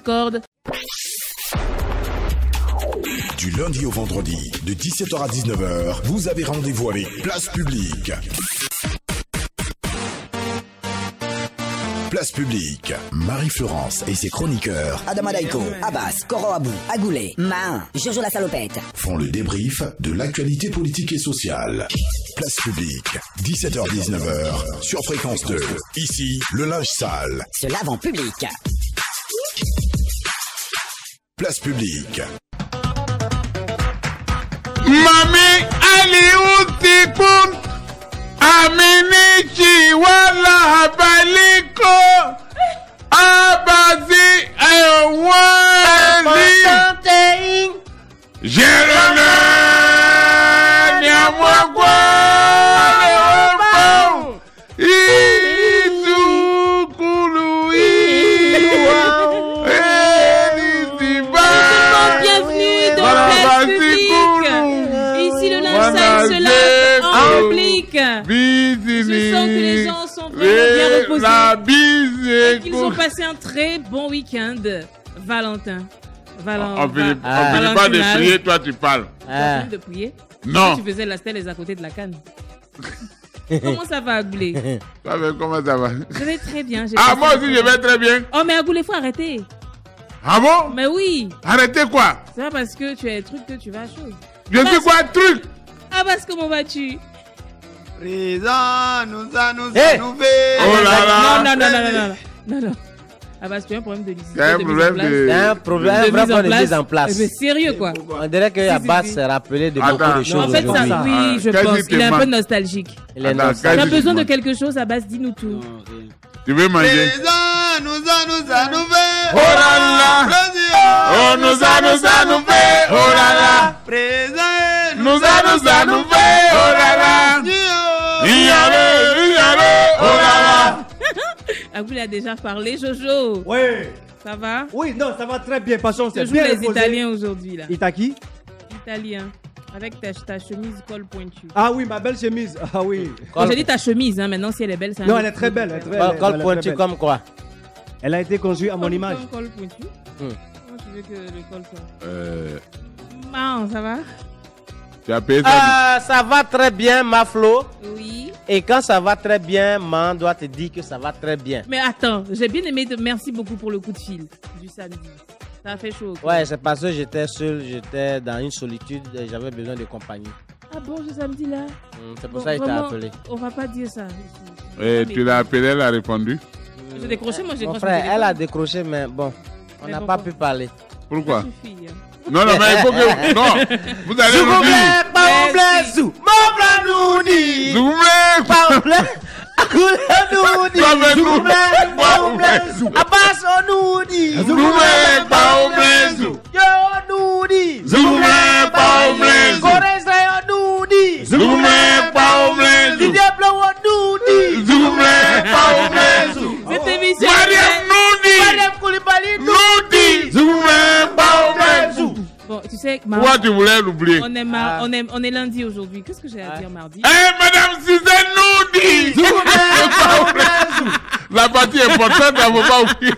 Discord. Du lundi au vendredi, de 17h à 19h, vous avez rendez-vous avec Place Publique. Place Publique, Marie-Florence et ses chroniqueurs Adama Daiko, Abbas, Koro Abou, Agoulé, Mahin, Jojo la salopette font le débrief de l'actualité politique et sociale. Place Publique, 17h-19h, sur Fréquence 2. Ici, le linge sale. se lave en public. Place Publique. Mami aliutikun aminichi wala baliko abazi ayowali jerona nyamwagwa itukulu iwa Bienvenue dans Place Publique. Ici le linge sale se lave en public. Je sens que les gens sont vraiment bien reposés et qu'ils ont passé un très bon week-end. Valentin. On finit pas de prier, toi tu parles. Tu as fini de prier? Non. Tu faisais la stèle à côté de la canne. Comment ça va, Agoulé? Comment ça va? Je vais très bien. Moi aussi je vais très bien. Oh, mais Agoulé, faut arrêter. Ah bon? Mais oui. Arrêtez quoi? C'est pas parce que tu as des trucs que tu vas à chose. Je dis quoi, truc? Ah, parce comment vas-tu? Présent, nous a Oh là là. Non. Ah, parce que tu as un problème de licence. Il y a un problème de... un problème vraiment de mise en place. Mais sérieux, quoi. On dirait que Abbas s'est rappelé de beaucoup de choses. En fait, ça, oui, je pense. Il est un peu nostalgique. Il est Tu as besoin de quelque chose, Abbas, dis-nous tout. Tu veux manger? Présent, nous a Oh là là. Oh, nous a oh là là. Présent, Nous a oh là là. Yalé, oh là là. Agoulé a déjà parlé, Jojo. Oui. Ça va? Oui, non, ça va très bien. Passons, Je c'est joue bien les reposé. Italiens aujourd'hui, là. Itaki? Italien. Avec ta chemise col pointu. Ah oui, ma belle chemise. Ah oui. Quand j'ai dit ta chemise, hein, maintenant si elle est belle, c'est un Non, autre elle est très truc. belle. Elle est très belle. Col pointu comme quoi? Elle a été conçue à mon image. Comme col pointu. Comment tu veux que le col soit? Non, ça va? Tu as payé ça? Ça va très bien, ma Flo. Oui. Et quand ça va très bien, Man doit te dire que ça va très bien. Mais attends, j'ai bien aimé. Merci beaucoup pour le coup de fil du samedi. Ça a fait chaud. Ouais, c'est parce que j'étais seul, j'étais dans une solitude et j'avais besoin de compagnie. Ah bon, ce samedi là? C'est pour ça qu'il t'a appelé. On va pas dire ça. Et tu l'as appelé, elle a répondu? J'ai décroché, moi j'ai Mon décroché. frère, elle a décroché, mais bon, on n'a pas pu parler. Pourquoi? Ça suffit, hein. Non, mais il faut que... Non, vous allez nous dire. Cette émission. Bon, tu sais, pourquoi tu voulais l'oublier? On est lundi aujourd'hui. Qu'est-ce que j'ai à dire mardi? Madame Suzanne Noudi. La partie importante, il ne faut pas oublier.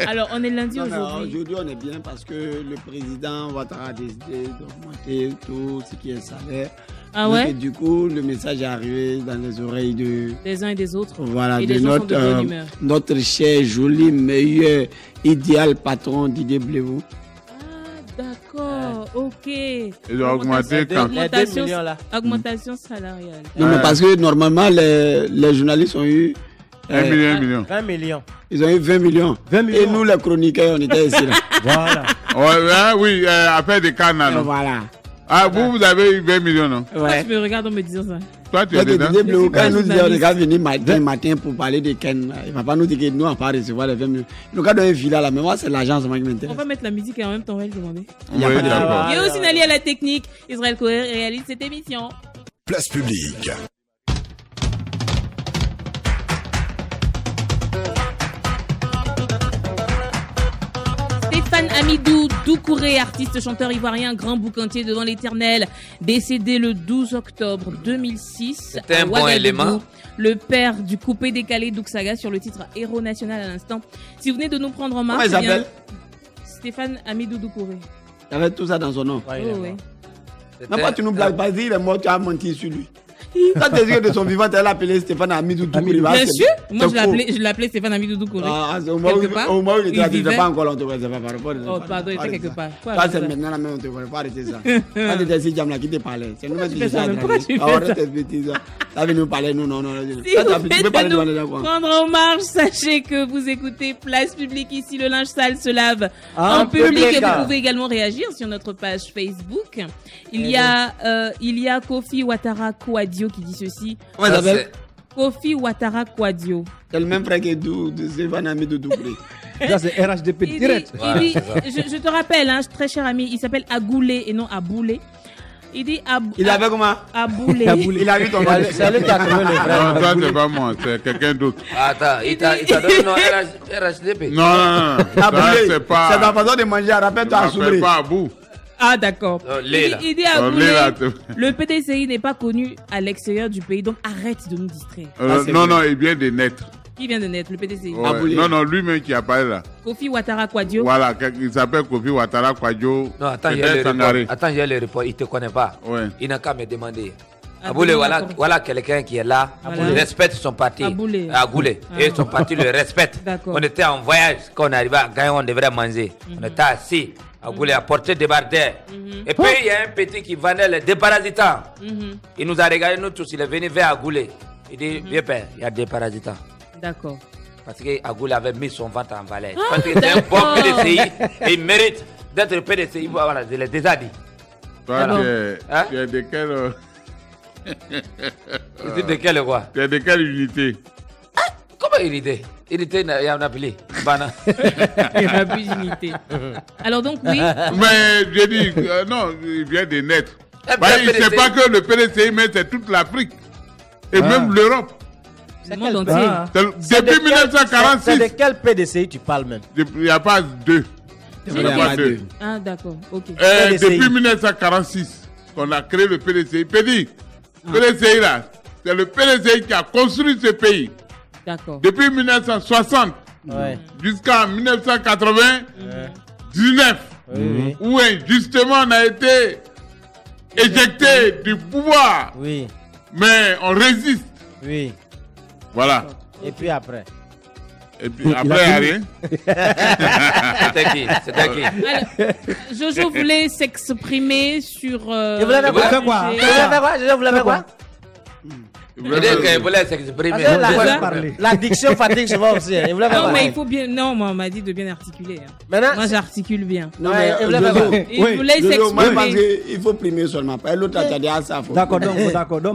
Alors, on est lundi aujourd'hui. Aujourd'hui, on est bien parce que le président Ouattara a décidé d'augmenter tout ce qui est salaire. Ah ouais? Et du coup, le message est arrivé dans les oreilles des uns et des autres. Voilà, et de les gens sont de bonne humeur. notre cher, joli, meilleur, idéal patron Didier Blévaux. D'accord, ok. Ils ont augmenté quand? Augmentation salariale. Non, mais parce que normalement, les journalistes ont eu 1 million. 20 millions. Ils ont eu 20 millions. 20 millions. Et nous, les chroniqueurs, on était ici. Là. Voilà. Oui, après des cannes. Voilà. Ah, vous avez eu 20 millions, non? Pourquoi tu me regardes en me disant ça? Toi, tu es dedans. Quand nous disons, les gars venir matin pour parler de Ken, il ne va pas nous dire que nous, on va pas recevoir les 20 millions. Nous, quand on est villa là, mais moi, c'est l'agence qui m'intéresse. On va mettre la musique et en même temps, on va le demander. Il y a pas de d'accord. Yo Sinali à la technique. Israël Coher réalise cette émission. Place Publique. Stéphane Amidou Doucouré, artiste chanteur ivoirien, grand boucantier devant l'éternel, décédé le 12 octobre 2006. C'était un bon élément. Le père du coupé décalé d'Ouksaga sur le titre Héros National à l'instant. Si vous venez de nous prendre en main, comment il s'appelle? Stéphane Amidou Doucouré. Il y avait tout ça dans son nom. Ouais, Oui. Mais pourquoi tu nous blagues pas? Il est mort, tu as menti sur lui. Quand tu es de son vivant, tu as appelé Stéphane Amidou Doucouré. Bien sûr. Moi, je l'appelais Stéphane Amidou Doucouré. Au moment où il était là, tu n'étais pas encore là, on te connaissait pas par rapport. Oh, pardon, il était quelque part. Toi, c'est maintenant là même, on te connaît pas arrêter ça. Quand tu étais ici, Jamla, qui te parlait? C'est nous-mêmes qui ça. Pourquoi tu fais ça? Arrête tes bêtises. Tu venu nous parler, nous, non. Si vous peux parler devant les faites gens. prendre en marche, sachez que vous écoutez Place Publique. Ici, le linge sale se lave en public. Et vous pouvez également réagir sur notre page Facebook. Il y a Kofi Ouattara Kouadio qui dit ceci. Comment ça s'appelle? Kofi Ouattara Kouadio. C'est le même frère que Stéphane Amidou Doucouré. Ça, c'est RHDP direct. Il dit, je te rappelle, hein, très cher ami, il s'appelle Agoulé et non Aboulé. Il dit il avait comment? Aboulé. Il a vu ton nom. C'est lui qui a trouvé le vrai. Non, ça c'est pas moi, c'est quelqu'un d'autre. Attends, il t'a donné non RHDP. Non. Ça c'est pas. C'est ta façon de manger, rappelle-toi à Soubré. pas à bout. Ah d'accord. Il dit Aboulé, le PDCI n'est pas connu à l'extérieur du pays, donc arrête de nous distraire. Non, il vient de naître. Qui vient de naître, le PDCI? Ouais. Non, lui-même qui apparaît là. Kofi Ouattara Kouadio. Voilà, il s'appelle Kofi Ouattara Kouadio. Non, attends, il y a le report, il ne te connaît pas. Ouais. Il n'a qu'à me demander. Aboulé, voilà quelqu'un qui est là, il respecte son parti. Agoulé. Et son parti le respecte. On était en voyage, quand on arrivait à Gaïa, on devrait manger. On était assis. Agoulé a porté des bardères. Et puis il y a un petit qui vendait les déparasitants. Il nous a regardé, nous tous, il est venu vers Agoulé. Il dit, vieux père, il y a des parasitants. D'accord. Parce qu'Agoulé avait mis son ventre en valeur. Parce que c'est un bon PDCI et il mérite d'être PDCI. Voilà, je l'ai déjà dit. Toi, tu es de quelle... Tu es de quelle quoi? Tu es de quelle unité? Comment unité? Unité, il y en a plus. Bana. Il n'y a plus d'unité. Alors donc, oui. Mais je dis, non, il vient de naître. Il ne sait pas que le PDCI, mais c'est toute l'Afrique. Et même l'Europe. Le monde entier. Depuis 1946. C'est de quel PDCI tu parles même? Il n'y a pas deux. Il n'y a pas deux. Ah, d'accord. Ok. Depuis 1946, qu'on a créé le PDCI. PDCI là, c'est le PDCI qui a construit ce pays. D'accord. Depuis 1960 jusqu'en 1999, où injustement on a été éjecté du pouvoir. Oui. Mais on résiste. Oui. Voilà. Et puis après? Et puis après, il n'y a rien. C'était qui? Alors, Jojo voulait s'exprimer sur... Il voulait faire quoi? Jojo voulait faire quoi? Il voulait s'exprimer. La diction fatigue souvent aussi. Non, mais il faut bien... Non, moi, on m'a dit de bien articuler. Moi, j'articule bien. Non, mais il voulait s'exprimer. Il faut primer seulement. L'autre, tu as dit ça. D'accord.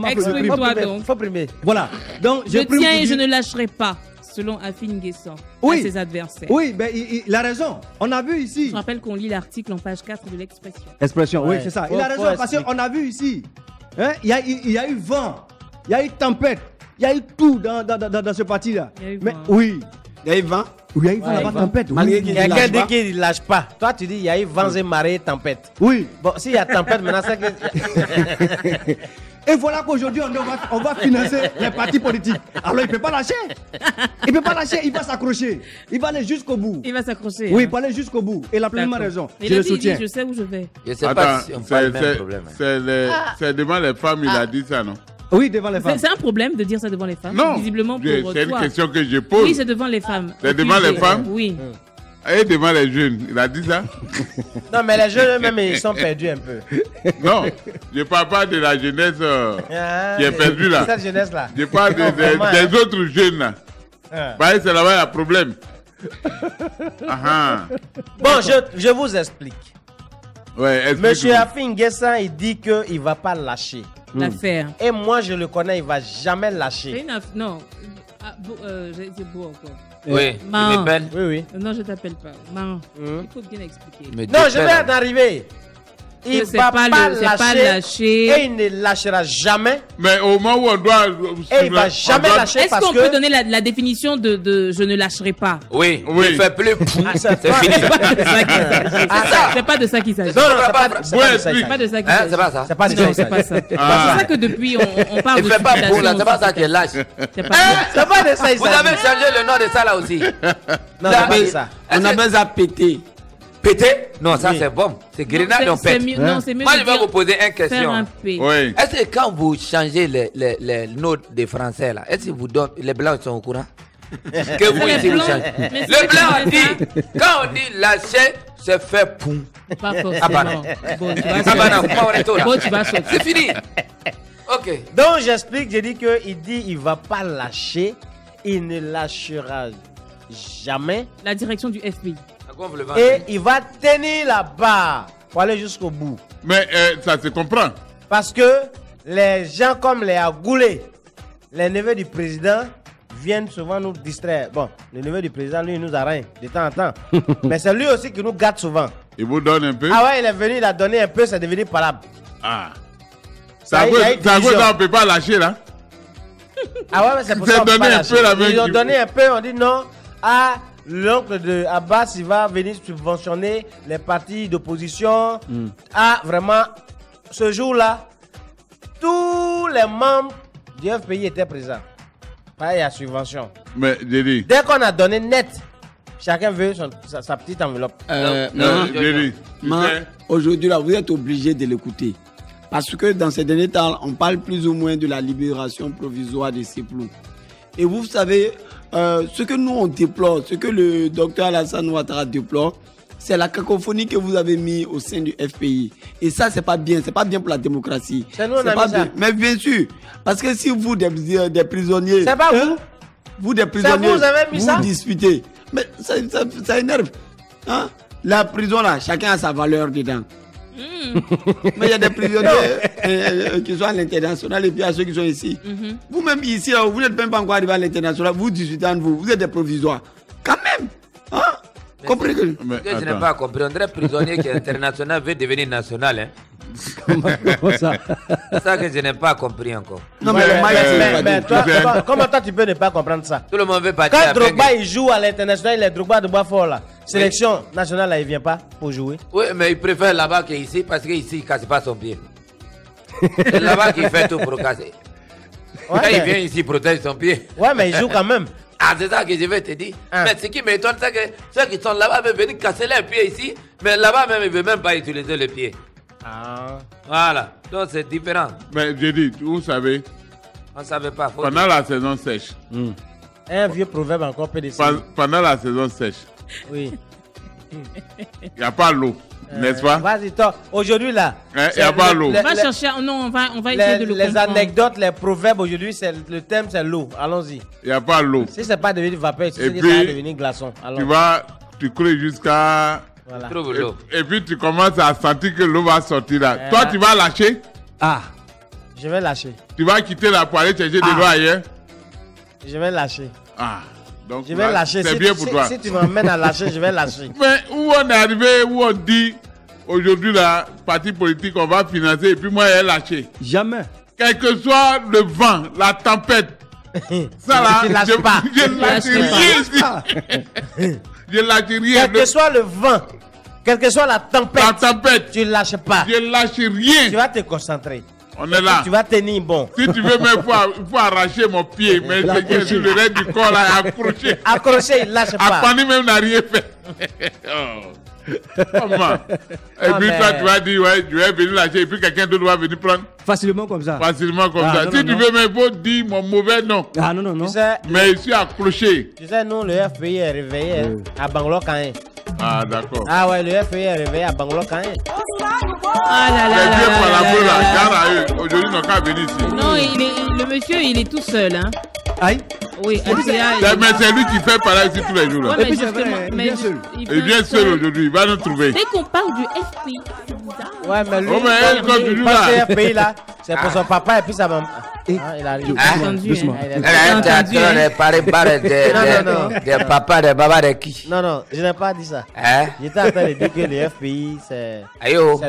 Exprime-toi donc. Il faut primer. Voilà. Donc, je tiens et je ne lâcherai pas. Selon Afine Guesson, à ses adversaires. Oui, ben, il a raison. On a vu ici. Je rappelle qu'on lit l'article en page 4 de l'Expression. Expression, oui, c'est ça. Il a raison parce qu'on a vu ici. Hein, il y a eu vent, il y a eu tempête, il y a eu tout dans ce parti-là. Mais oui. Il y a eu vent. Oui, il y a eu vent, la tempête. Il y a quelqu'un dit qu'il ne lâche pas. Toi, tu dis il y a eu vents et marées, tempête. Oui. Bon, s'il y a tempête, maintenant, c'est que... Et voilà qu'aujourd'hui, on va financer les partis politiques. Alors, il ne peut pas lâcher. Il ne peut pas lâcher, il va s'accrocher. Il va aller jusqu'au bout. Il va s'accrocher. Oui, il va aller jusqu'au bout. Et il a pleinement raison. Je le soutiens. Je sais où je vais. Je ne sais pas si on parle le même problème. C'est devant les femmes, il a dit ça, non? Oui, devant les femmes. C'est un problème de dire ça devant les femmes? Non. Visiblement pour toi. C'est une question que je pose. Oui, c'est devant les femmes. C'est devant les femmes? Oui. Et devant les jeunes, il a dit ça? Non, mais les jeunes eux-mêmes, ils sont perdus un peu. Non, je ne parle pas de la jeunesse qui est perdue là. Cette jeunesse-là. Je parle des autres jeunes là. Bah, c'est là-bas, il y a problème. Bon, je vous explique. Ouais, Monsieur Afine Guesson, il dit qu'il ne va pas lâcher l'affaire. Et moi, je le connais, il ne va jamais lâcher. Non, c'est beau encore. Oui, tu m'appelles? Oui. Non, je t'appelle pas. Non, il faut bien expliquer. Non, je vais en arriver. Il ne va pas lâcher et il ne lâchera jamais. Mais au moment où on doit... Et il ne va jamais lâcher. Est-ce qu'on peut donner la définition de je ne lâcherai pas? Oui, il ne fait plus. C'est fini. C'est pas de ça qu'il s'agit. Non, c'est pas de ça qu'il s'agit. C'est pas ça. C'est pas de ça. C'est pas ça. C'est ça que depuis on parle de... Il ne fait pas pour là, c'est pas ça qui est lâche. C'est pas de ça. Vous avez changé le nom de ça là aussi. Non, c'est pas ça. On appelle ça péter. Péter? Non, ça c'est bon. C'est grenade, on pète. Non, c'est mieux. Moi, je vais vous poser une question. Oui. Est-ce que quand vous changez les notes des Français, là, est-ce que vous donnez, les Blancs sont au courant? Que vous ici, vous changez. Le Blanc dit, quand on dit lâcher, c'est fait poum. Pas forcément. C'est fini. Ok. Donc j'explique, j'ai dit qu'il dit il va pas lâcher, il ne lâchera jamais. La direction du FBI. Et il va tenir la barre pour aller jusqu'au bout. Mais ça se comprend. Parce que les gens comme les Agoulé, les neveux du président, viennent souvent nous distraire. Bon, le neveu du président, lui, il nous arrête de temps en temps. Mais c'est lui aussi qui nous gâte souvent. Il vous donne un peu? Ah ouais, il est venu, il a donné un peu, c'est devenu parable. Ah. Ça ne peut pas lâcher là. Ah ouais, mais c'est pour ça qu'on peut pas lâcher. Ils ont donné un peu, on dit non. Ah, l'oncle de Abbas, il va venir subventionner les partis d'opposition. Ah, vraiment, ce jour-là, tous les membres du FPI étaient présents. Pareil à subvention. Mais j'ai dit. Dès qu'on a donné net, chacun veut sa petite enveloppe. Aujourd'hui, là, vous êtes obligé de l'écouter. Parce que dans ces derniers temps, on parle plus ou moins de la libération provisoire de Seplou. Et vous savez, ce que nous on déplore, ce que le docteur Alassane Ouattara déplore, c'est la cacophonie que vous avez mis au sein du FPI. Et ça, c'est pas bien pour la démocratie. C'est nous, on a mis ça. Mais bien sûr, parce que si vous, des prisonniers... C'est pas vous. Vous, des prisonniers, vous avez mis ça. Vous disputez. Mais ça énerve. Hein? La prison, là, chacun a sa valeur dedans. Mais il y a des prisonniers qui sont à l'international et puis à ceux qui sont ici. Vous-même ici, là, vous n'êtes même pas encore arrivé à l'international, vous discutez entre vous, vous êtes des provisoires. Quand même, hein? Comprenez que je n'ai pas compris. On dirait prisonnier qui est international veut devenir national. Hein? Comment ça? C'est ça que je n'ai pas compris encore. Non, mais comment toi tu peux ne pas comprendre ça? Tout le monde veut partir. Quand Drogba il joue à l'international, il est Drogba de Boisfort là. Sélection nationale là, il vient pas pour jouer. Oui, mais il préfère là-bas qu'ici parce qu'ici il casse pas son pied. C'est là-bas qu'il fait tout pour casser. Quand il vient ici, il protège son pied. Ouais, mais il joue quand même. Ah, c'est ça que je vais te dire. Mais ce qui m'étonne, c'est que ceux qui sont là-bas veulent venir casser les pieds ici, mais là-bas même, ils ne veulent même pas utiliser les pieds. Ah. Voilà, donc c'est différent. Mais j'ai dit, vous savez, on ne savait pas. Pendant la saison sèche. Un vieux proverbe encore PDC. Pendant la saison sèche. Oui. Il n'y a pas l'eau. N'est-ce pas? Vas-y, toi. Aujourd'hui, là. Il n'y a pas l'eau. On va chercher. Non, on va essayer de le comprendre. Les anecdotes, les proverbes, aujourd'hui, le thème, c'est l'eau. Allons-y. Il n'y a pas l'eau. Si ce n'est pas devenu vapeur, si ça va devenir glaçon. Tu crées jusqu'à. Voilà. Trouve l'eau. Et puis, tu commences à sentir que l'eau va sortir là. Toi, tu vas lâcher? Ah. Je vais lâcher. Tu vas quitter là pour aller chercher de l'eau ailleurs? Je vais lâcher. Ah. Donc, je vais lâcher. C'est bien pour toi. Si tu m'emmènes à lâcher, je vais lâcher. Mais où on est arrivé, où on dit aujourd'hui, là, parti politique, on va financer et puis moi, elle est lâché. Jamais. Quel que soit le vent, la tempête, ça là, je lâche rien. Je lâche rien. Quel que soit le vent, quelle que soit la tempête, tu ne lâches pas. Je lâche rien. Tu vas te concentrer. On est là. Tu vas tenir bon. Si tu veux, il faut arracher mon pied. Mais c'est sur le reste du corps là, accroché. Accroché, il lâche pas. Apani même n'a rien fait. Comment? Et puis toi, tu vas dire, ouais, je vais venir lâcher. Et puis quelqu'un d'autre va venir prendre. Facilement comme ça. Facilement comme ça. Si tu veux, mais il faut dire mon mauvais nom. Ah non. Tu sais, mais je suis accroché. Tu sais, nous, le FPI est réveillé à Bangalore quand même. Ah, d'accord. Ah ouais, le FPI est réveillé à Bangalore quand même. Ah là là. Aujourd'hui, ils n'ont qu'à venir ici. Non, le monsieur, il est tout seul. Hein. Aïe. Oui, mais c'est lui qui fait parler ici tous les jours. Là. Ouais, mais il vient seul. Il vient seul aujourd'hui, il va nous trouver. Dès qu'on parle du FPI, c'est bizarre. Ouais, mais lui, le FPI là, c'est pour son papa et puis sa maman. Il arrive. Doucement. Des papas, des babas de qui? Non, je n'ai pas dit ça. J'étais en train de dire que le FPI, c'est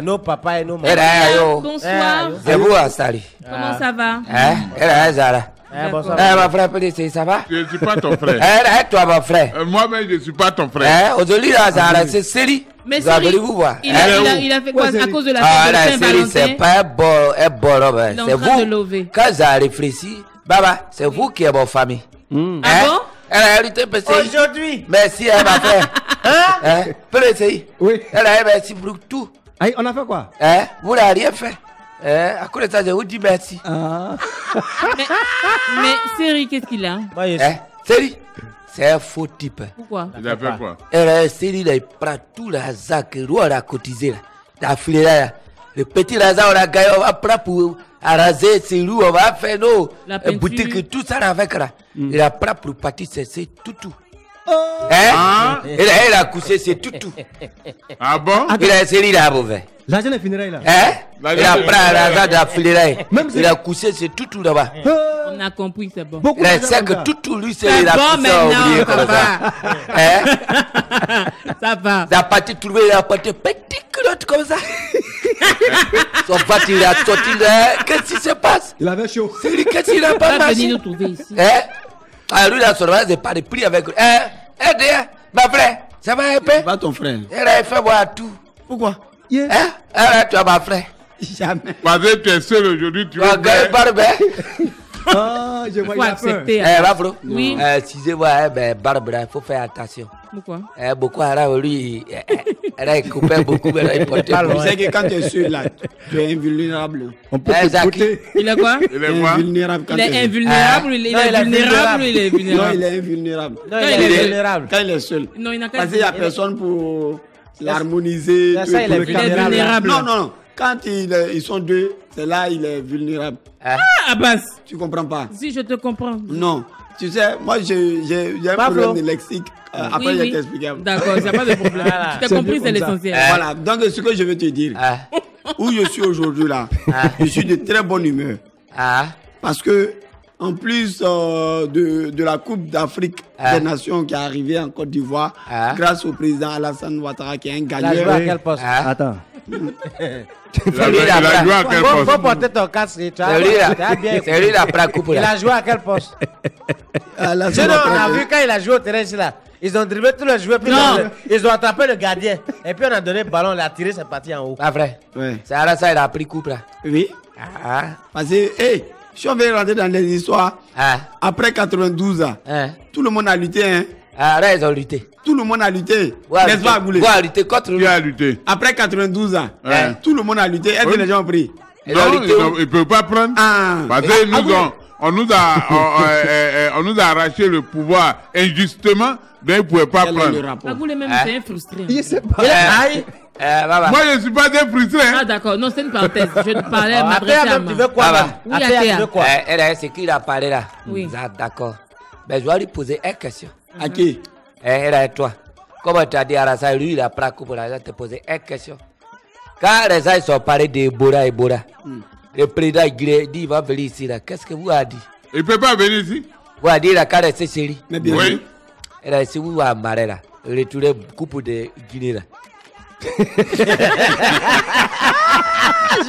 nos papas et nos mamans. Bonsoir. C'est vous, Astari. Comment ça va? Ma frère PDC, ça va? Je ne suis pas ton frère. Toi, mon frère. Moi-même, je ne suis pas ton frère. Aujourd'hui, c'est série. Mais vous avez vous voir. Il a fait quoi à cause de la fête de Saint-Valentin? C'est pas un bon, c'est vous. Quand ça réfléchit, Baba, c'est vous qui êtes votre famille. Ah bon? Elle a hérité PCI. Aujourd'hui. Merci, ma frère. Hein? PCI. Oui. Elle a merci pour tout. Aïe, on a fait quoi? Vous n'avez rien fait. À cause de ça, je vous dis merci. Mais Série, qu'est-ce qu'il a? Série, c'est un faux type. Pourquoi? Il a fait quoi? Série, il prend tout l'argent que nous on a cotisé là. D'affilée là. Le petit argent on a gagné, on va prendre pour arraser ces roues, on va faire nos boutiques, tout ça avec là. Il a pris pour partir, c'est tout. Il a couché, c'est tout. Ah bon? Il a essayé là, mauvais. L'argent des funérailles là. Il a pris l'argent de la filerie. Il a couché, c'est tout là-bas. On a compris, c'est bon. Il a essayé que tout lui, c'est la bon maintenant, comme ça. Ça va. Il a parti trouver, il a parti petit culotte comme ça. Son voiture, il a sorti là. Qu'est-ce qui se passe? Il avait chaud. C'est lui, qu'est-ce qu'il a pas marché? Venir nous trouver ici. Lui, là, son n'est pas de prix avec lui. Ma frère, ça va un peu? Va ton frère. Elle a fait boire tout. Pourquoi? Tu as ma frère. Jamais. Parce que tu es seul aujourd'hui, tu vas gagner Barbe. Je vois, il a accepter. Bafro. Oui. Excusez-moi, Barbe, il faut faire attention. Pourquoi? Beaucoup Haram, lui, elle a coupé beaucoup, elle a importé. Tu sais que quand tu es seul là, tu es invulnérable. On peut t'écouter. Il est quoi? Il est quoi? Invulnérable quand Il est invulnérable ou il est vulnérable ou il est Non, vulnérable? il est invulnérable. Non, il est vulnérable. Quand il est seul. Non, il n'a qu'à Parce qu'il n'y a personne pour l'harmoniser. Ça, il est vulnérable. Non. Quand ils sont deux, c'est là il est vulnérable. Abbas. Tu comprends pas? Si, je te comprends. Non. Tu sais, moi j'ai un problème de lexique. Après, je vais t'expliquer. D'accord, il n'y a pas de problème. Tu t'as compris, c'est l'essentiel. Voilà, donc ce que je veux te dire, où je suis aujourd'hui là, je suis de très bonne humeur. Parce que, en plus de la Coupe d'Afrique des Nations qui est arrivée en Côte d'Ivoire, grâce au président Alassane Ouattara qui est un gagnant. Il a joué à quel poste? Attends. Il a joué à quel poste? Faut porter ton casque. C'est lui la prend coupe là. Il a joué à quel poste? Sinon, on a vu quand il a joué au terrain ici là. Ils ont dribblé tous les joueurs, puis ils ont attrapé le gardien. Et puis on a donné le ballon, il a tiré, c'est parti en haut. Pas vrai? Ouais. C'est à ça il a pris coupe là. Oui. Parce que, si on veut rentrer dans les histoires, après 92 ans, tout le monde a lutté. Là, ils ont lutté. Tout le monde a lutté. N'est-ce pas, Goulé? Qui a lutté contre lui? Qui a lutté? Après 92 ans, tout le monde a lutté. Est-ce que les gens ont pris? Non, ils ne peuvent pas prendre. Parce que on nous a arraché le pouvoir injustement, donc ils ne pouvaient pas prendre. Agoulé même, c'est frustré. Il sait pas. Moi, je ne suis pas frustré. Ah, d'accord. Non, c'est une parenthèse. Je te parlais à tu veux quoi là? Oui, Athéa. C'est qui il a parlé là? Oui. D'accord. Mais je dois lui poser une question. À qui? Elle est toi. Comment tu as dit à Rassa, lui, il a pris coupe là, je vais te poser une question. Quand les gens sont parlé d'Ebola, le président il dit il va venir ici là. Qu'est-ce que vous avez dit? Il ne peut pas venir ici. Vous avez dit la carte de chérie. Mais bien oui. Elle a dit vous avez marré là. Retourner coupe de Guinée là. Je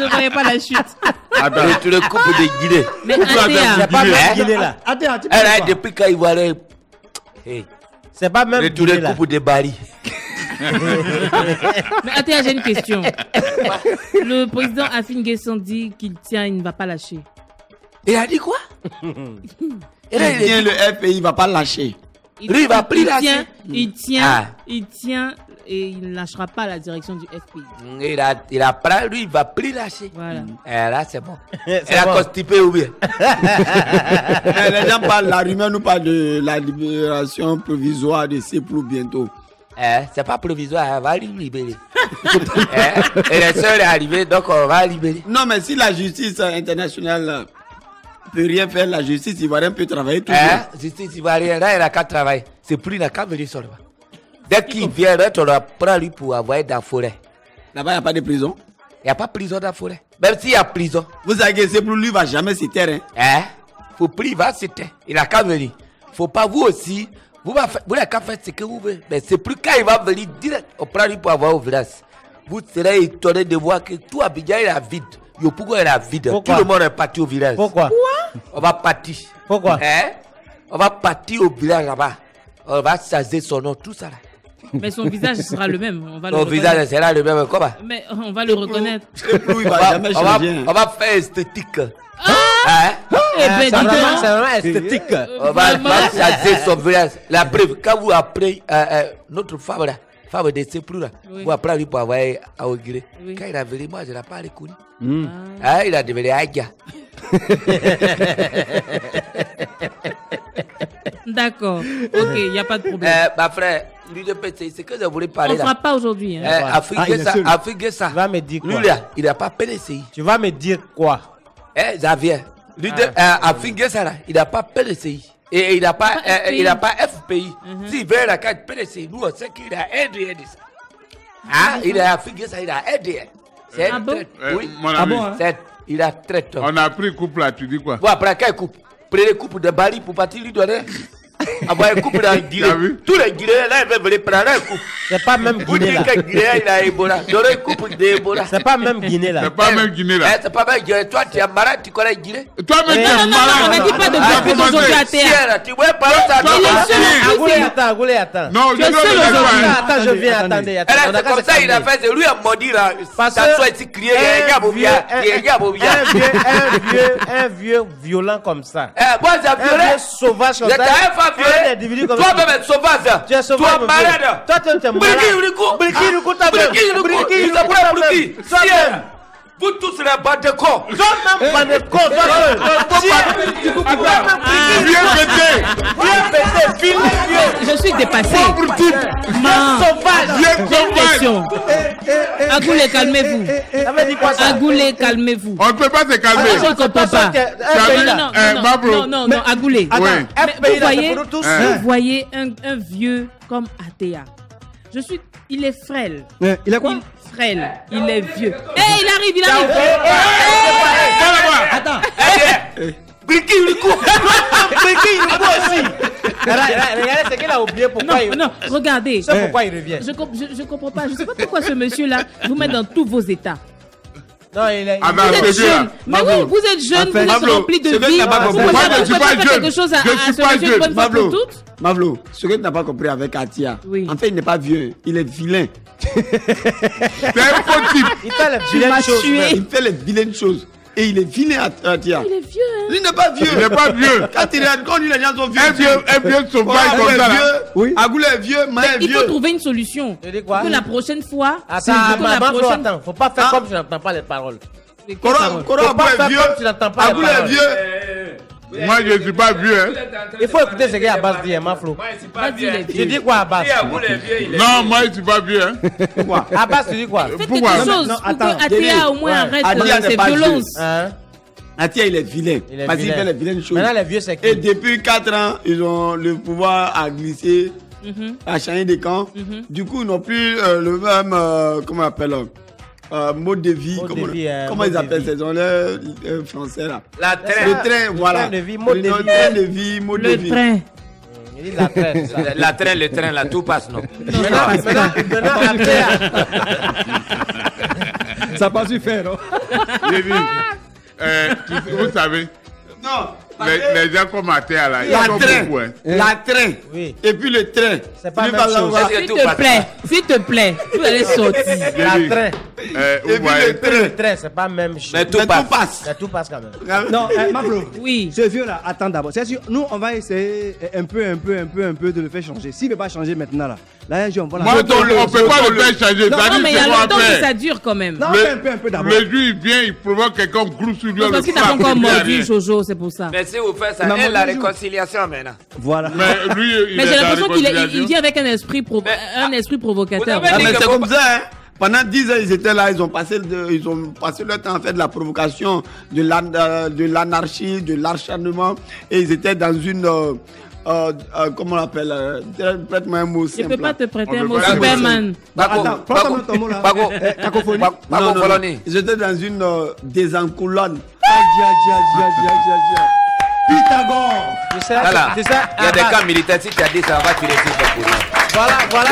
ne voyais pas la chute. Retourner coupe de Guinée. Mais Athéa. Pas même Guinée là. Elle a dit depuis quand il voit les... C'est pas même Guinée là. Coupe de Bari. Mais Athéa, j'ai une question. Le président Afin Guesson dit qu'il tient, il ne va pas lâcher. Il a dit quoi? Il tient le FPI, il ne va pas lâcher. Lui, il va plus lâcher. Il tient et il ne lâchera pas la direction du FPI. Il a pris, lui, il va plus lâcher. Voilà. Et là, c'est bon. Elle a constipé ou bien? Les gens parlent, la rumeur nous parle de la libération provisoire de Seplou bientôt. C'est pas provisoire, elle va libérer. Et les sœurs est arrivée, donc on va libérer. Non, mais si la justice internationale peut rien faire, la justice ivoirienne peut travailler toujours. Justice ivoirienne, là, il n'a qu'à travailler. C'est plus, il n'a qu'à venir sur le bas. Dès qu'il vient, on va prendre lui pour envoyer dans la forêt. Là-bas, il n'y a pas de prison? Il n'y a pas de prison dans la forêt. Même s'il y a prison. Vous savez que Seplou, lui, va jamais se taire. Faut plus, il va se taire. Il n'a qu'à venir. Faut pas vous aussi. Vous n'avez qu'à faire ce que vous voulez. Mais c'est plus quand il va venir direct, on prend lui pour avoir au village. Vous serez étonné de voir que tout Abidjan est vide. Yopougon est vide. Pourquoi? Tout le monde est parti au village. Pourquoi? On va partir. Pourquoi? On va partir au village là-bas. On va changer son nom, tout ça là. Mais son visage sera le même. On va son visage sera le même, comment? Mais on va le reconnaître. Seplou, il va jamais changer. On va faire esthétique. C'est vraiment esthétique. On va chasser son village. La preuve, quand vous apprenez notre femme là, femme de Seplou là, vous apprenez lui pour envoyer à Ogiré. Quand il a venu, moi je ne l'ai pas reconnu. Il a devenu Aïga. D'accord. Ok, il n'y a pas de problème. Ma frère, l'UDP, c'est que je voulais parler. On ne fera pas aujourd'hui. Afrique, ça. Tu vas me dire quoi? Lui là, il n'a pas PDCI. Tu vas me dire quoi? Xavier. Afrique, ça là, il n'a pas PDCI. Et il n'a pas, FPI. S'il veut la carte PDCI, nous on sait qu'il a aidé ça. Il a Afrique, ça, il a aidé. C'est un traite. Oui. Mon ami, il a traite. On a pris couple là, tu dis quoi? Bon, après, quel couple? Prenez couple de Bali pour partir lui donner. Avoir un couple dans le Guinée. Tous les Guinéens là, ils veulent venir prendre un couple. C'est pas même Guinée là. Vous dites que Guinée, il a Ebola. Donner un couple d'Ebola. C'est pas même Guinée là. C'est pas même Guinée là. C'est pas même Guinée. Toi, tu es malade, tu connais Guinée? Toi-même, tu es malade. Non, ne dis pas de faire aujourd'hui à terre. Tu vois pas ça. Agoulé, attends. Non, attends, je viens, attendez. C'est comme ça, il a fait, c'est lui a maudit là. Ça soit ici crié, un vieux violent comme ça. Moi, j'ai violé. Un vieux sauvage comme ça. Toi-même, sauvage. Tu es sauvage. Toi, malade. Toi, tu es malade. Vous tous les bandes de cons. Toi-même, bande de cons. Je suis dépassé. Sauvage. J'ai une question. Agoulé, calmez-vous. Agoulé, calmez-vous. On ne peut pas se calmer. Je ne comprends pas. Non, Agoulé. Vous voyez un vieux comme Atea. Il est frêle. Il est quoi? Frêle. Il est vieux. Il arrive. Attends. Briki, il aussi. Regardez ce qu'il a oublié. Pourquoi non, regardez. C'est pourquoi il revient. Je comprends pas. Je sais pas pourquoi ce monsieur-là vous met dans tous vos états. Non, il est. Vous êtes jeune. Mais oui, vous êtes jeune, vous êtes rempli de vie. Je ne suis pas jeune. Quelque chose à se monsieur une bonne fois pour toutes. Mavlo, ce que tu n'as pas compris avec Atia, en fait, il n'est pas vieux, il est vilain. C'est un faux type. Il fait les vilaines choses. Il fait les vilaines choses. Et il est vilain, Atia. Il est vieux. Il n'est pas vieux. Il n'est pas vieux. Quand les gens sont vieux. Un vieux sauvage comme ça. Oui. Agoulé est vieux, Maë est vieux. Il faut trouver une solution. Tu dis quoi? Que la prochaine fois. Attends, faut pas faire comme tu n'entends pas les paroles. Coro est vieux. Tu n'entends pas Agoulé est vieux. Moi, je ne suis pas vieux. Il faut écouter ce qu'Abbas dit, Maflo. Tu dis quoi, Abbas? Non, moi, je ne suis pas vieux. Pourquoi? Abbas, tu dis quoi? Faites quelque chose pour que Atea au moins arrête ses violences. Atia, il est vilain. Parce qu'il fait les vilaines choses. Maintenant, les vieux, c'est qui? Et depuis 4 ans, ils ont le pouvoir à glisser, à changer des camps. Du coup, ils n'ont plus le même, comment on appelle, mode de vie. Comment ils appellent ces gens-là, français là? Le train, voilà. Le train de vie, mode de vie. Le train. Il dit la train, le train, là, tout passe, non? Maintenant, ça passe du fer, non? J'ai dit, vous savez, non. Les gens comme Atea là, la train. Oui. Et puis le train. C'est pas la même chose. S'il te plaît, vous allez sortir. La train. Et puis le train. C'est pas même chose. Mais tout passe. Mais tout passe quand même. Non, Maflo. Oui. Ce vieux-là, attends d'abord. C'est sûr, nous, on va essayer un peu de le faire changer. S'il ne veut pas changer maintenant, là, on va la... Moi, on ne peut pas le faire changer. Non, mais il y a longtemps que ça dure quand même. Non, un peu d'abord. Le jour, il vient, il provoque quelqu'un groupe sur lui. Parce qu'il n'a pas encore mordu, Jojo, c'est pour ça. Mais si vous faites ça, la réconciliation maintenant. Voilà. Mais lui, mais j'ai l'impression qu'il vient avec un esprit provocateur. Ah, mais c'est comme ça, hein. Pendant 10 ans, ils étaient là, ils ont passé leur temps à faire de la provocation, de l'anarchie, de l'acharnement, et ils étaient dans une... comment on l'appelle? Prête-moi un mot simple. Je ne peux pas te prêter un mot Superman. Attends, prends ton mot là. Cacophonie. Ils étaient dans une désencoulade. Pythagore. Tu sais, il y a des camps militaires, si tu as dit ça, on va tirer sur ton pouvoir. Voilà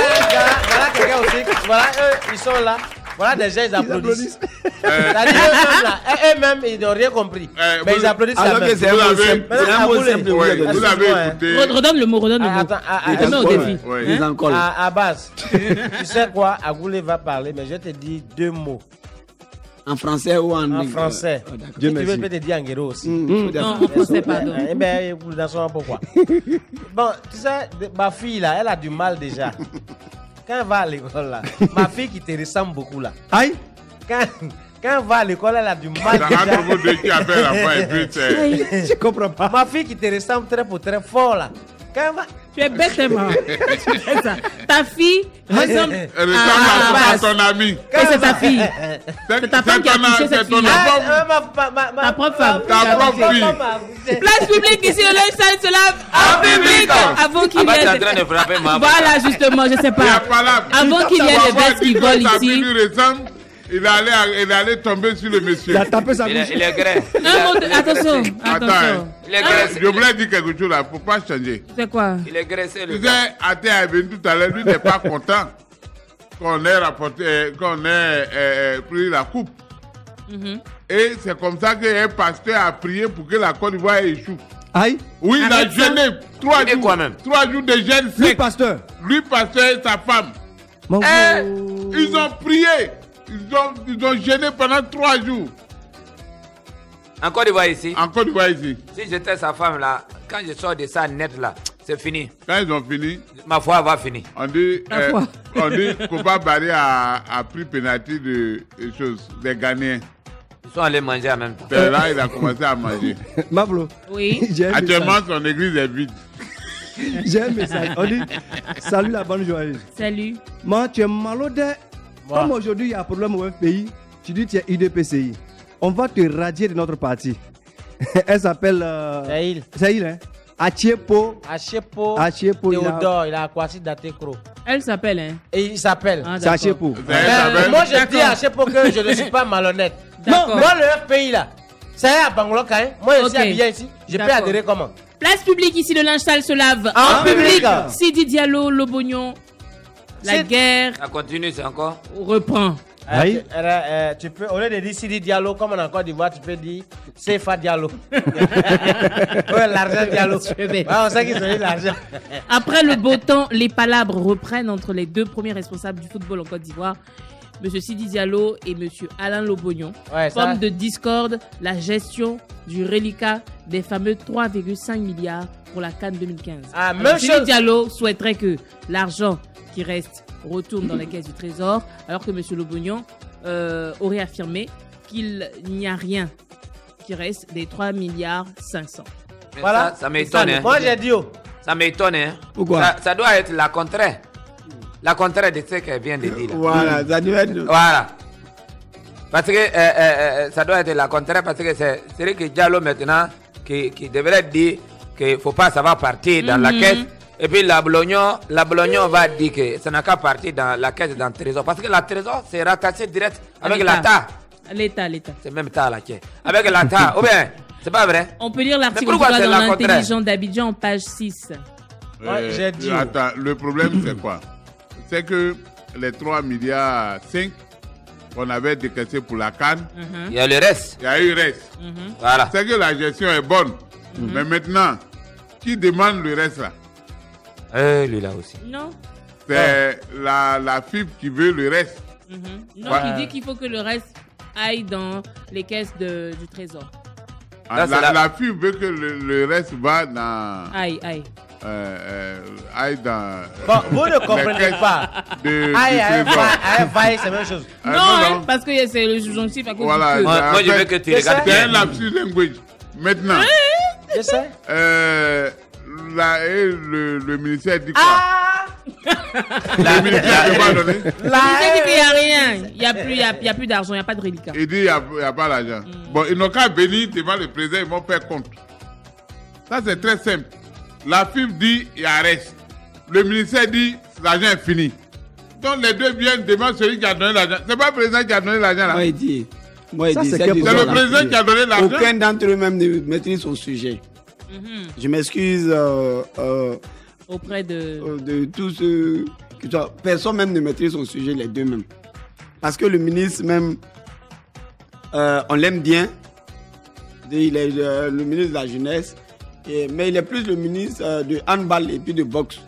quelqu'un aussi. Voilà, eux, ils sont là. Voilà, des gens, ils applaudissent. Eux-mêmes, ils n'ont rien compris. Mais ils applaudissent alors que c'est un mot simple. Vous avez écouté. Redonne le mot. Attends au défi. À base, tu sais quoi? Agoulé va parler, mais je te dis 2 mots. En français ou en français. Tu veux peut-être dire en guéro aussi. Non, en français, pardon. Eh bien, pourquoi? Bon, tu sais, ma fille, là, elle a du mal déjà. Quand elle va à l'école, là, ma fille qui te ressemble beaucoup, là. Aïe! Quand elle va à l'école, elle a du mal déjà. Je comprends pas. Ma fille qui te ressemble très fort, là. Quand elle va... Tu es bêtement. Ta fille ressemble à ton ami. Et c'est ta fille. C'est ta femme qui a touché cette fille. Ta propre femme. Ta propre fille. Place publique ici, le lifestyle se lave en public. Avant qu'il y ait... Voilà, justement, je sais pas. Avant qu'il y ait des bêtes qui volent ici. Il allait tomber sur le monsieur. Il a tapé sa bouche. Il est grès. Attention. Il est graissé. Je voulais dire quelque chose là, il ne faut pas changer. C'est quoi? Il est graissé. Tu sais, Athé est venu tout à l'heure, lui n'est pas content qu'on ait pris la coupe. Et c'est comme ça qu'un pasteur a prié pour que la Côte d'Ivoire échoue. Aïe. Oui, il a jeûné 3 jours. Quoi même? 3 jours de jeûne sec. Lui, pasteur. Lui, pasteur et sa femme. Ils ont prié. Ils ont jeûné pendant 3 jours. En Côte d'Ivoire ici? En Côte d'Ivoire ici. Si j'étais sa femme là, quand je sors de ça net là, c'est fini. Quand ils ont fini, ma foi va finir. On dit Koba Barry a pris pénalty des Ghanéens. Ils sont allés manger en même temps. C'est là il a commencé à manger. Mablo. Oui. Actuellement, son église est vide. J'ai un message. On dit salut la bonne journée. Salut. Moi, tu es malade. Comme aujourd'hui, il y a un problème au pays, tu dis que tu es IDPCI. On va te radier de notre parti. Elle s'appelle... Saïl, hein? Achiepo Théodore, il a Kwasi Datekro. Elle s'appelle, hein? Et il s'appelle. C'est Achiepo. Moi, je dis à Achiepo que je ne suis pas malhonnête. Non, moi, le pays là, c'est à Bangloka, hein? Moi, je suis habillé ici. Je peux adhérer comment? Place publique ici, le linge sale se lave en public. Sidi Diallo, Lobognon. La guerre. Ça continue, c'est encore. Reprend. Tu peux, au lieu de dire Sidi Diallo, comme en Côte d'Ivoire, tu peux dire Sefa Diallo. L'argent Diallo. On sait qu'ils ont eu l'argent. Après le beau temps, les palabres reprennent entre les deux premiers responsables du football en Côte d'Ivoire, M. Sidi Diallo et M. Alain Lobognon. Pomme de discorde, la gestion du reliquat des fameux 3,5 milliards pour la CAN 2015. Sidi Diallo souhaiterait que l'argent qui reste retourne dans les caisses du Trésor, alors que M. Lobognon aurait affirmé qu'il n'y a rien qui reste des 3 milliards 500. Voilà, ça m'étonne. Hein. Moi j'ai dit. Ça m'étonne. Hein. Pourquoi? Ça doit être la contraire. La contraire de ce qu'elle vient de dire. Voilà, ça doit être... Voilà. Parce que ça doit être la contraire, parce que c'est vrai que Diallo maintenant qui devrait dire qu'il ne faut pas, ça va partir dans la caisse. Et puis la Bolognon va dire que ça n'a qu'à partir dans la caisse d'un trésor. Parce que la trésor, c'est rattaché direct avec l'État. L'État. C'est même l'État là qui est. Avec l'État. Ou bien, c'est pas vrai? On peut lire l'article dans l'intelligent d'Abidjan, page 6. J'ai dit. Attends, le problème c'est quoi? C'est que les 3 milliards 5 qu'on avait décaissés pour la CAN, il y a le reste. Il y a eu le reste. Voilà. C'est que la gestion est bonne. Mais maintenant, qui demande le reste là? Lui là aussi. Non. C'est la FIB qui veut le reste. Non, qui dit qu'il faut que le reste aille dans les caisses du Trésor. La FIB veut que le reste va dans... Aïe dans... Bon, vous ne comprenez pas. Aïe, c'est la même chose. Non, parce que c'est le subjonctif à cause du que. Moi, je veux que tu regardes. C'est un lapsus language. Maintenant, je sais. Le ministère dit quoi? Le ministère dit qu'il n'y a rien. Il n'y a plus d'argent, il n'y a pas de reliquat. Il dit qu'il n'y a pas d'argent. Bon, ils n'ont qu'à venir devant le président, ils vont faire compte. Ça, c'est très simple. La FIB dit il y a reste. Le ministère dit l'argent est fini. Donc les deux viennent devant celui qui a donné l'argent. C'est pas le président qui a donné l'argent là. Moi, il dit. C'est le président qui a donné l'argent. Aucun d'entre eux même ne maîtrise son sujet. Je m'excuse auprès de tous ceux qui sont... Personne même ne maîtrise son sujet, les deux même. Parce que le ministre même, on l'aime bien. Il est le ministre de la jeunesse. Mais il est plus le ministre de handball et puis de boxe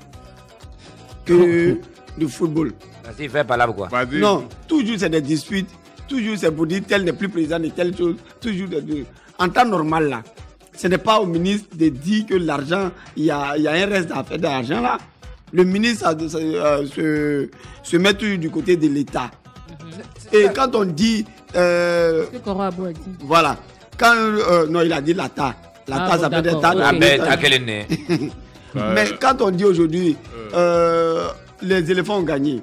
que du football. Vas-y, fais pas là quoi. Non, toujours c'est des disputes. toujours c'est pour dire tel n'est plus président de telle chose. Toujours en temps normal là. Ce n'est pas au ministre de dire que l'argent, il y a un reste à faire d'argent là. Le ministre se met toujours du côté de l'État. Et quand on dit... ce que Koro Abou a dit. Voilà. Quand, non, il a dit l'ATA. L'ATA, ça peut être l'ATA. Mais quand on dit aujourd'hui, les éléphants ont gagné.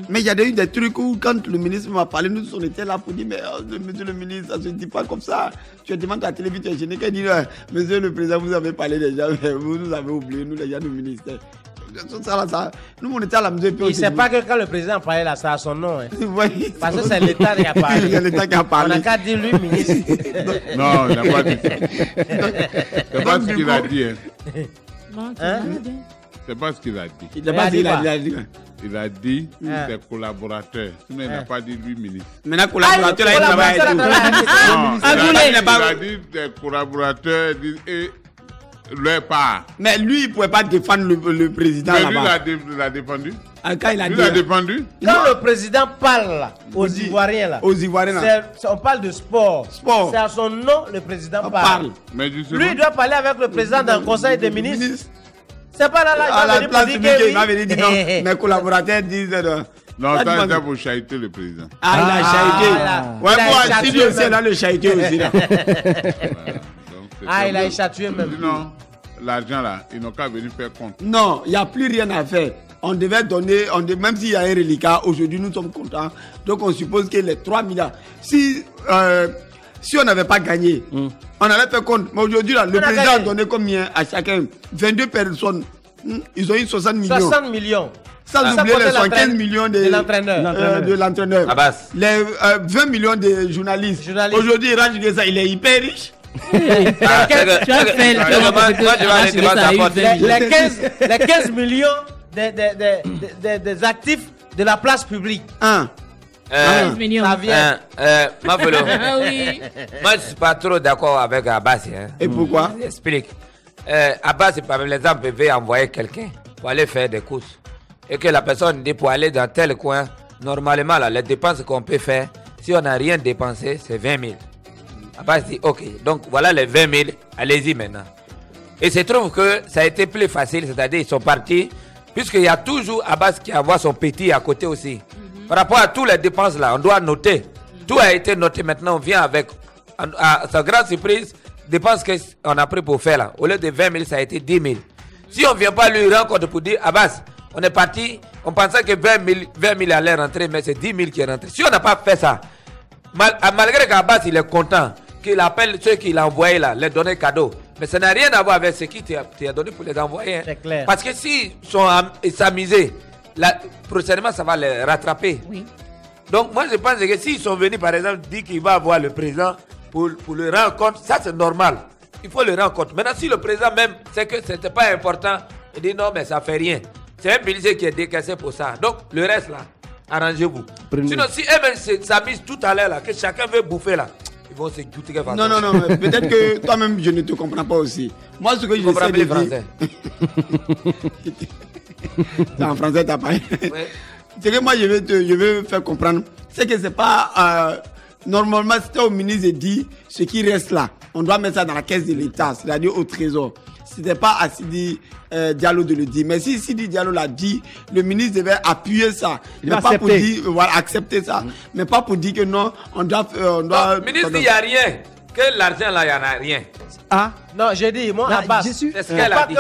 Mais il y a eu des trucs où, quand le ministre m'a parlé, nous on était là pour dire, mais monsieur le ministre, ça ne se dit pas comme ça. Tu demandes à la télévision, je n'ai qu'à dire, monsieur le président, vous avez parlé déjà, mais vous nous avez oublié, nous les gens du ministère. Ça, nous on était à la maison. Il ne sait pas que quand le président parlait là, ça a son nom. Hein. Parce que c'est l'État qui a parlé. Il y a l'État qui a parlé. On n'a qu'à dire lui, ministre. Non, il n'a pas dit ça. C'est pas ce qu'il a dit. C'est pas ce qu'il a dit. Il n'a pas dit. Il a dit ses collaborateurs. Sinon, il n'a pas dit lui, ministre. Maintenant, collaborateur, il travaille. Il a dit des collaborateurs et leur part. Mais lui, il ne pouvait pas défendre le président là-bas. Mais lui, il l'a défendu. Quand il a lui l'a défendu. Quand le président parle là, aux Ivoiriens là, on parle de sport. C'est à son nom le président parle. Mais lui, il doit parler avec le président dans le conseil des ministres. C'est pas là à la place publique, il m'avait dit non. Mes collaborateurs disent non, ça pour chahuter le président. Ah, il a chahuté. Ouais, moi, si Dieu sait, là, le chahuté aussi là. Ah, il a échatué même. Non, l'argent là, ils n'ont qu'à venir faire compte. Non, il n'y a plus rien à faire. On devait donner, même s'il y a un reliquat, aujourd'hui nous sommes contents. Donc on suppose que les 3 milliards, si on n'avait pas gagné, on allait faire compte. Mais aujourd'hui, le président a donné combien à chacun? 22 personnes. Ils ont eu 60 millions. 60 millions. Sans oublier les 75 millions de l'entraîneur. Les 20 millions de journalistes. Aujourd'hui, Raj Geza, il est hyper riche. Les 15 millions des actifs de la place publique. 15 millions. Ça vient. Moi, je ne suis pas trop d'accord avec Abbas. Et pourquoi? J'explique. Abbas, par exemple, veut envoyer quelqu'un pour aller faire des courses. Et que la personne dit pour aller dans tel coin, normalement, là, les dépenses qu'on peut faire, si on n'a rien dépensé, c'est 20 000. Abbas dit, ok, donc voilà les 20 000, allez-y maintenant. Et se trouve que ça a été plus facile, c'est-à-dire ils sont partis, puisqu'il y a toujours Abbas qui envoie son petit à côté aussi. Par rapport à toutes les dépenses là, on doit noter. Tout a été noté, maintenant on vient avec, à sa grande surprise, dépenses qu'on a pris pour faire là. Au lieu de 20 000, ça a été 10 000. Si on ne vient pas lui rendre compte pour dire, Abbas, on est parti, on pensait que 20 000 allait rentrer, mais c'est 10 000 qui est rentré. Si on n'a pas fait ça, malgré qu'Abbas il est content, qu'il appelle ceux qu'il a envoyés là, les donner cadeau. Mais ça n'a rien à voir avec ce qu'il t'a donné pour les envoyer. C'est clair. Parce que s'ils sont s'amuser, prochainement ça va les rattraper. Oui. Donc moi je pense que s'ils sont venus par exemple dire qu'il va avoir le président pour le rendre compte, ça c'est normal. Il faut le rendre compte. Maintenant si le président même sait que ce n'était pas important, il dit non mais ça fait rien. C'est un budget qui est décaissé pour ça. Donc le reste là, arrangez-vous. Sinon si eux-mêmes s'amusent tout à l'heure là, que chacun veut bouffer là, ils vont se goûter. Non, mais peut-être que toi-même je ne te comprends pas aussi. Moi ce que je sais de français. En français t'as pas. Ce que moi je veux faire comprendre, c'est que c'est pas normalement c'était au ministre de dire ce qui reste là. On doit mettre ça dans la caisse de l'État, c'est-à-dire au trésor. C'était pas à Sidi Diallo de le dire. Mais si Sidi Diallo l'a dit, le ministre devait appuyer ça. Mais pas pour dire, voilà, accepter ça. Mais pas pour dire que non, on doit. Le ministre dit il n'y a rien. Que l'argent là, il n'y en a rien. Ah non, j'ai dit, moi, Abbas, c'est ce qu'elle a dit.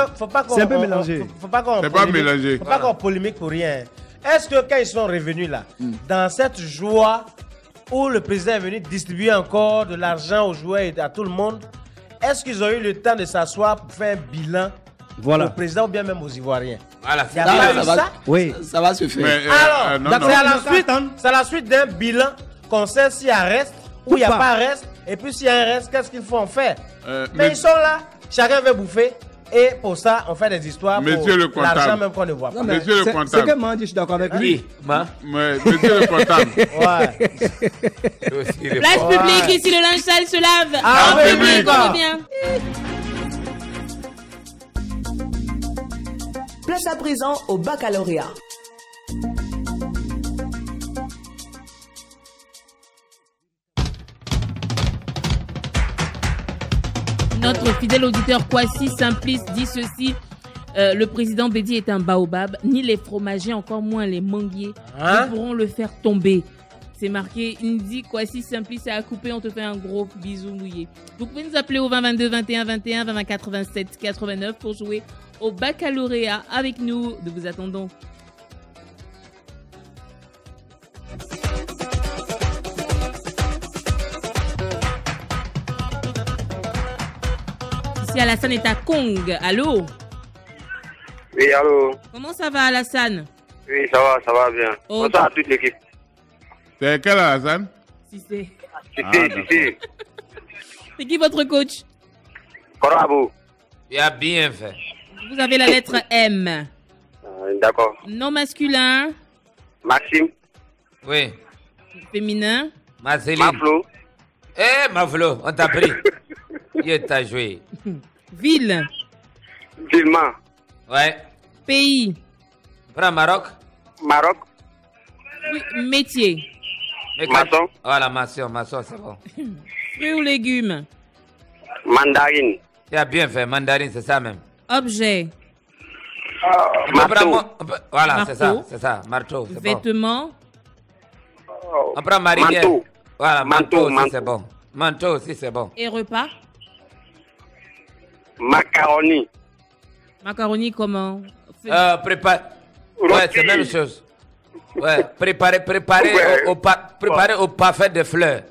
C'est un peu mélangé. Faut pas qu'on polémique pour rien. Est-ce que quand ils sont revenus là, dans cette joie où le président est venu distribuer encore de l'argent aux joueurs et à tout le monde, est-ce qu'ils ont eu le temps de s'asseoir pour faire un bilan au président ou bien même aux Ivoiriens? Voilà, il y a pas eu ça? Oui, ça va se faire. Alors, c'est à la suite d'un bilan qu'on sait s'il y a reste ou il n'y a pas reste. Et puis s'il y a un reste, qu'est-ce qu'il faut en faire? Mais ils sont là, chacun veut bouffer. Et pour ça, on fait des histoires pour l'argent même qu'on ne voit pas. Monsieur le comptable. C'est que Mandi, je suis d'accord avec lui. Monsieur le comptable. Place publique, ici le linge sale se lave. Ah oui, bien. Place à présent au baccalauréat. Notre fidèle auditeur Kwasi Simplice dit ceci. Le président Bédi est un baobab. Ni les fromagers, encore moins les manguiers, ne pourront le faire tomber. C'est marqué. Il dit Kwasi Simplice à couper. On te fait un gros bisou mouillé. Vous pouvez nous appeler au 20 22 21 21 20 87 89 pour jouer au baccalauréat avec nous. Nous vous attendons. Ici Alassane est à Kong. Allô? Oui, allô. Comment ça va, Alassane? Oui, ça va bien. Okay. Bonsoir à toute l'équipe. C'est quel Alassane? Cissé. Cissé. C'est qui votre coach? Korabou. Il a bien fait. Vous avez la lettre M. D'accord. Nom masculin? Maxime. Oui. Féminin? Marceline. Maflo. Maflo, on t'a pris. Il t'a joué. Ville? Vilma. Ouais. Pays? Prends Maroc. Maroc. Oui, métier? Maçon. Voilà, maçon, c'est bon. Fruits ou légumes? Mandarine. Tu as bien fait, mandarine, c'est ça même. Objet? Marteau. Voilà, c'est ça, marteau. Vêtements? On prend marinière. Manteau. Voilà, manteau aussi, c'est bon. Manteau aussi, c'est bon. Et repas? Macaroni. Macaroni comment? Prépare. Ouais, c'est la même chose. Ouais, préparer au parfait de fleurs.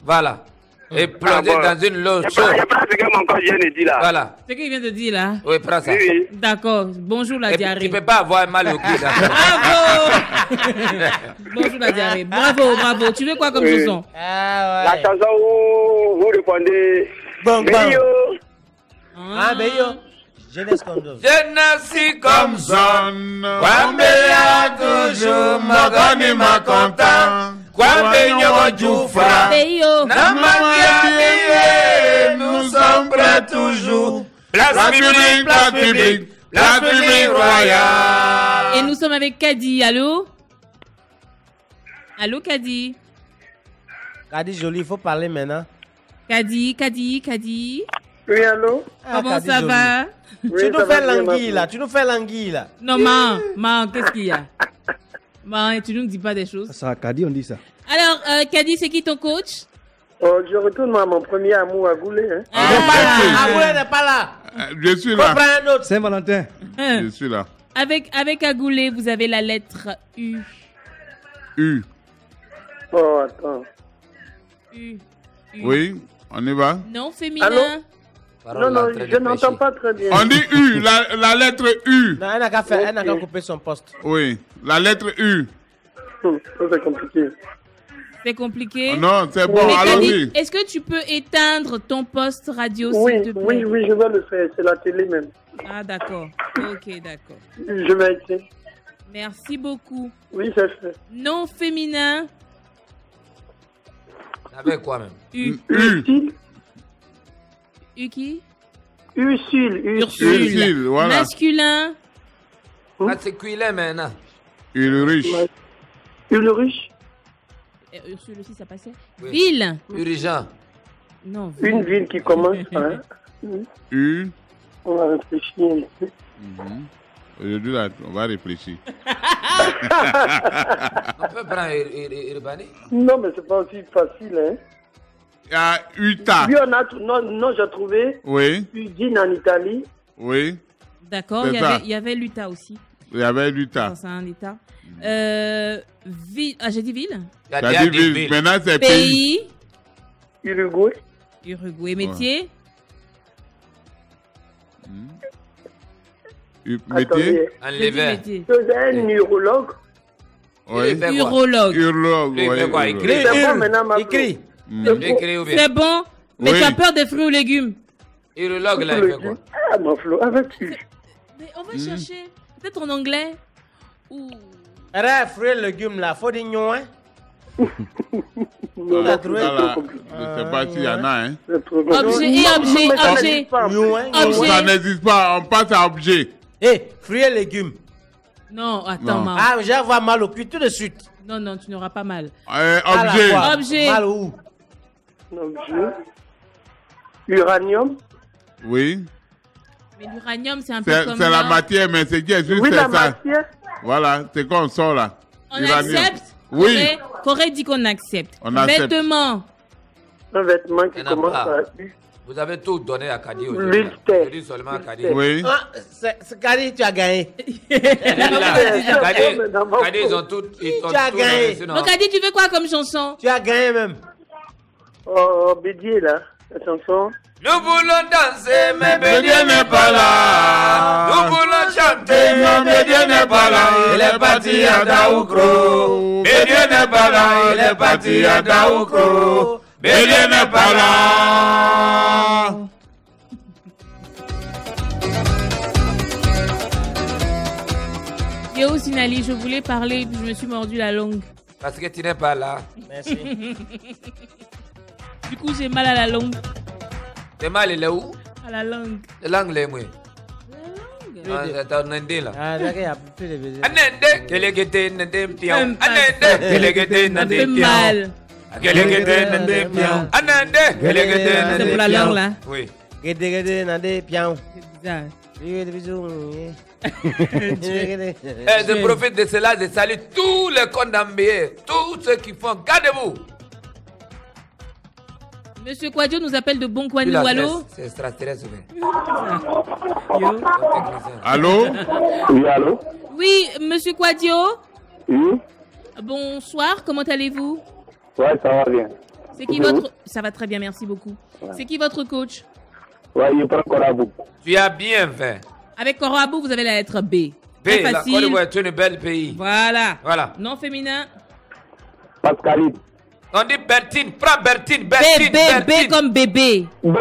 Voilà. Et plonger dans une l'eau chaude. Il y a pas ce que mon corps vient de dire là. Voilà. Ce qu'il vient de dire là? Oui, prends ça. Oui. D'accord. Bonjour la diarrhée. Tu ne peux pas avoir mal au cul. Bravo. Bonjour la diarrhée. Bravo. Tu veux quoi comme chanson? La chanson où vous répondez. Beyo. Beyo. Jeunesse Condos. Jeunesse comme Zone. Wambea toujours magani makonta. Kwambe nyogo jufra. Beyo. Nous sommes prêts toujours. Place publique royale. Et nous sommes avec Kadi. Allô? Allô, Kadi? Kadi joli, il faut parler maintenant. Kadi. Oui, allô? Comment ça va? Oui, tu nous fais l'anguille là. Non, man, qu'est-ce qu'il y a? Man, tu nous dis pas des choses. Ça, Kadi, on dit ça. Alors, Kadi, c'est qui ton coach? Je retourne à mon premier amour à Goulet. Agoulé n'est pas là. Je suis là. Comprends un autre. Saint-Valentin. Je suis là. Avec Agoulé, vous avez la lettre U. U. Oh, attends. U. Oui, on y va. Non, féminin. Allô? Non, je n'entends pas très bien. On dit U, la lettre U. Non, elle n'a qu'à faire, elle n'a qu'à couper son poste. Oui, la lettre U. Ça, c'est compliqué. C'est compliqué. Oh non, c'est bon, allons-y. Est-ce que tu peux éteindre ton poste radio, Oui, s'il te plaît? oui, je vais le faire. C'est la télé même. Ah, d'accord. Ok, d'accord. Je vais éteindre. Merci beaucoup. Oui, c'est fait. Nom féminin. Avec quoi même? U. Ursule. U qui? Ursule, voilà. Masculin. C'est cuilé maintenant. Ulrich. Ulrich. Ursule aussi, ça passait. Oui. Ville. Urgent. Non. Une ville qui commence par U. On va réfléchir un peu. Aujourd'hui, là, on va réfléchir. On peut prendre Urbani? Non, mais c'est pas aussi facile, hein. Il y a Utah. Oui, non, j'ai trouvé. Oui. Udine en Italie. Oui. D'accord, il y avait l'Utah aussi. Il y avait l'Utah. C'est un État. Ville. Ah, j'ai dit ville? T'as dit ville. Maintenant, c'est pays. Uruguay. Métier. Métier. Enlevé. C'est un neurologue. Oui. Urologue. Écrit. C'est bon, mais tu as peur des fruits ou légumes. Urologue, là, il fait quoi? Ah, mon Flo, avec tu. Mais on va chercher. Peut-être en anglais. Ou. Fruits et légumes, là, faut des nions, hein? Non, je sais pas s'il y en a, hein. Objet. Ça n'existe pas, on passe à objet. Fruits et légumes. Non, attends, maman. Ah, j'ai avoir mal au cul tout de suite. Non, tu n'auras pas mal. Objet. Objet. Mal où? Objet. Uranium. Oui. Mais l'uranium, c'est un peu comme... C'est la matière, mais c'est juste oui, la ça. Matière. Voilà, c'est qu'on sort là. On accepte. Oui. Corée dit qu'on accepte. On accepte. Vêtements. Un vêtement qui commence à... Vous avez tout donné à Kadi aujourd'hui. Je dis seulement à Kadi. Oui. Ah, Kadi, tu as gagné. Kadi, ils ont tout. Tu as gagné. Donc, Kadi, tu veux quoi comme chanson? Tu as gagné même. Oh, Bédier là, la chanson. Nous voulons danser, mais Bédier n'est pas là. Nous voulons chanter, mais Bédier n'est pas là. Il est parti à Daoukro. Bédier n'est pas là. Il est parti à Daoukro. Bédier n'est pas là. Yo, Sinali, je voulais parler, puis je me suis mordu la langue. Parce que tu n'es pas là. Merci. Du coup, j'ai mal à la langue. T'es mal, il est où? À la langue. La langue, il est où? La langue. C'est un Nende là. Ah, d'accord, il y a plus de baiser. Anende, Kelegete, Nende, Pion. Anende, Kelegete, Nende, Pion. Mal. Kelegete, Nende, Pion. Anende, Kelegete, Nende, Pion. C'est pour la langue là. Oui. Gede, Nande, Pion. C'est bizarre. Je profite de cela, je salue tous les condamnés, tous ceux qui font. Gardez-vous. Monsieur Kwadjo nous appelle de Bonkwanoualo. C'est extraterrestre. Allô? Oui, allô? Oui, monsieur Kwadjo. Oui. Bonsoir, comment allez-vous? Ouais, ça va bien. C'est qui votre... Ça va très bien, merci beaucoup. Ouais. C'est qui votre coach? Ouais, il prend Korabou. Tu as bien fait. Avec Korabou, vous avez la lettre B. B, la Côte d'Ivoire est un bel pays. Voilà. Voilà. Nom féminin? Pascaline. On dit Bertine, prends Bertine, B, Bertine, B, B comme bébé. B.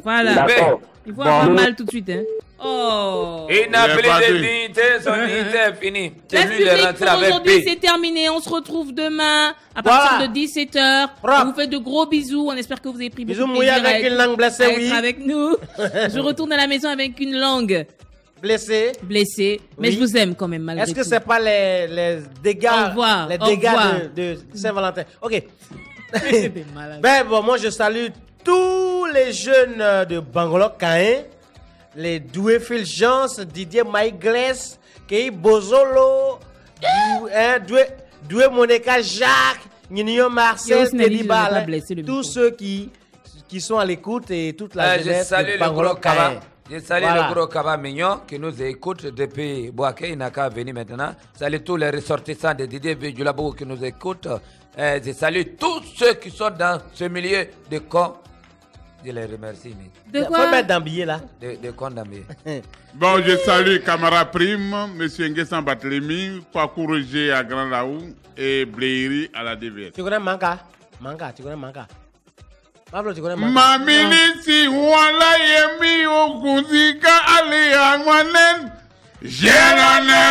Voilà. D'accord. Il faut avoir mal tout de suite, hein. Oh. Il n'a plus de dignité, son dignité est finie. La public pour aujourd'hui, c'est terminé. On se retrouve demain à partir de 17h. On vous fait de gros bisous. On espère que vous avez pris beaucoup de plaisir avec une langue blessée, oui. Avec nous. Je retourne à la maison avec une langue blessée. Mais je vous aime quand même malgré tout. Est-ce que c'est pas les dégâts, les dégâts de Saint-Valentin? Ok. Ben bon, moi je salue tous les jeunes de Bangolok Caen, les Doué Fulgence, Didier Maïglès, Kei Bozolo, Doué Moneka Jacques, Nino Marcel, Teddy Bala, tous ceux qui sont à l'écoute et toute la jeunesse de Bangolok Caen. Je salue le gros Kaba Mignon qui nous écoute depuis Boaké, il n'a qu'à venir maintenant. Salut tous les ressortissants de Didier Véjulabo qui nous écoutent. Je salue tous ceux qui sont dans ce milieu de cons. Je les remercie. De quoi? Faut mettre d'ambier là. De cons d'ambier. Bon, je salue camarade Prime, monsieur Nguessan Barthélémy, Kwaku Roger à Grand Laou et Bléry à la DVS. Tu connais Manka? Tu connais Manka? Pablo, tu connais Manka? Mamini si wala yemi okunzika ali angwanen. Jelane.